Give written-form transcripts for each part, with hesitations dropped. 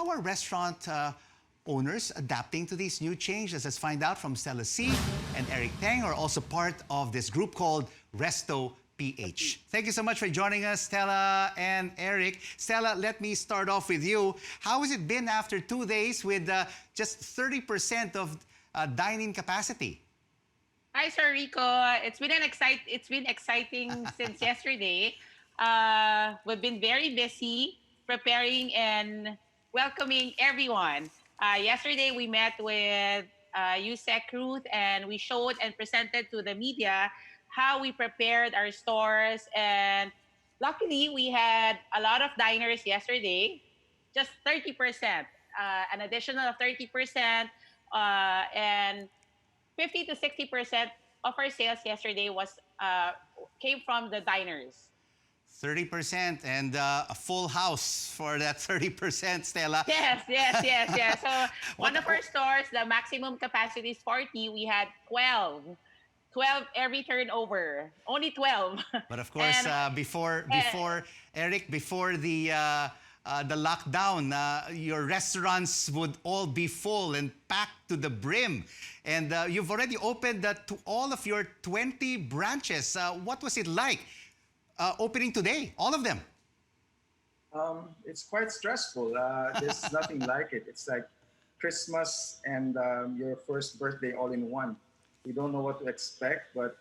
how are restaurant owners adapting to these new changes? Let's find out from Stella C and Eric Teng, who are also part of this group called Resto PH. Thank you so much for joining us, Stella and Eric. Stella, let me start off with you. How has it been after 2 days with just 30% of dine-in capacity? Hi, Sir Rico. It's been exciting since yesterday. We've been very busy preparing and welcoming everyone. Yesterday, we met with GCQ and we showed and presented to the media how we prepared our stores. And luckily, we had a lot of diners yesterday, just 30%, an additional of 30%, and 50 to 60% of our sales yesterday was came from the diners. 30% and a full house for that 30%, Stella. Yes. So What, one of our stores, the maximum capacity is 40. We had 12. 12 every turnover. Only 12. but of course, and before Eric, before the lockdown, your restaurants would all be full and packed to the brim. And you've already opened to all of your 20 branches. What was it like opening today, all of them? It's quite stressful. There's nothing like it. It's like Christmas and your first birthday all in one. We don't know what to expect, but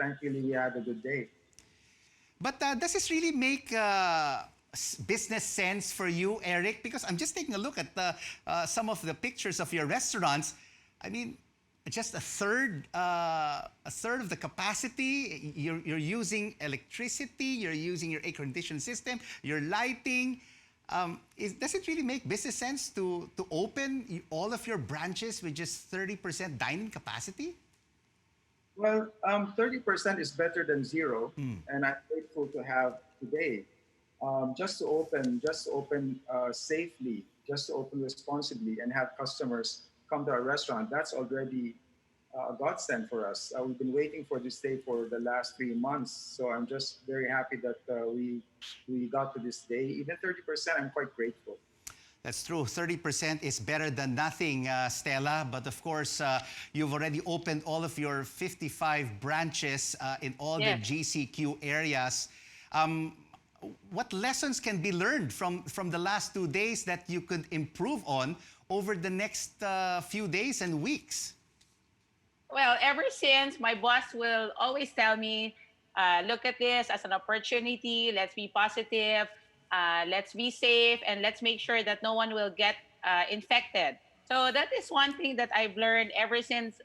thankfully we had a good day. But does this really make business sense for you, Eric? Because I'm just taking a look at some of the pictures of your restaurants. I mean, just a third of the capacity. You're using electricity. You're using your air conditioning system. Your lighting. Does it really make business sense to open all of your branches with just 30% dining capacity? Well, 30% is better than zero, and I'm grateful to have today. Just to open safely, just to open responsibly, and have customers come to our restaurant. That's already a godsend for us. We've been waiting for this day for the last 3 months, so I'm just very happy that we got to this day. Even 30%, I'm quite grateful. That's true. 30% is better than nothing, Stella. But of course, you've already opened all of your 55 branches in all the GCQ areas. What lessons can be learned from the last 2 days that you could improve on over the next few days and weeks? well, ever since my boss will always tell me, look at this as an opportunity. Let's be positive. Let's be safe, and let's make sure that no one will get infected. So that is one thing that I've learned ever since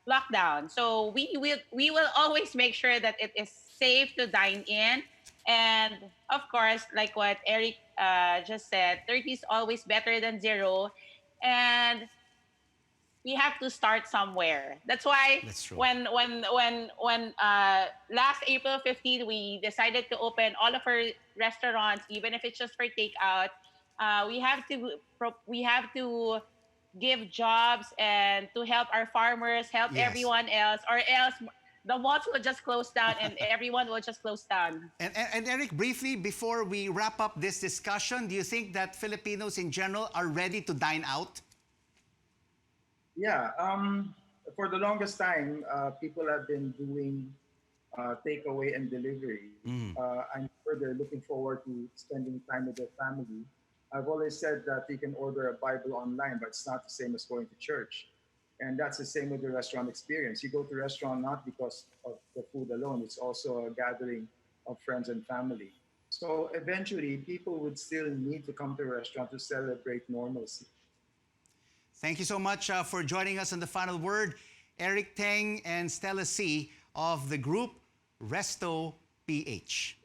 lockdown. So we will always make sure that it is safe to dine in, and of course, like what Eric just said, 30 is always better than zero, and we have to start somewhere. That's why That's true. when last April 15th we decided to open all of our restaurants, even if it's just for takeout, we have to give jobs and to help our farmers, help Yes. everyone else, or else the malls will just close down and everyone will just close down. And Eric, briefly, before we wrap up this discussion, do you think that Filipinos in general are ready to dine out? Yeah, for the longest time, people have been doing takeaway and delivery. I'm sure they're looking forward to spending time with their family. I've always said that you can order a Bible online, but it's not the same as going to church. And that's the same with the restaurant experience. You go to a restaurant not because of the food alone, it's also a gathering of friends and family. So eventually, people would still need to come to a restaurant to celebrate normalcy. Thank you so much for joining us on The Final Word. Eric Teng and Stella C of the group Resto PH.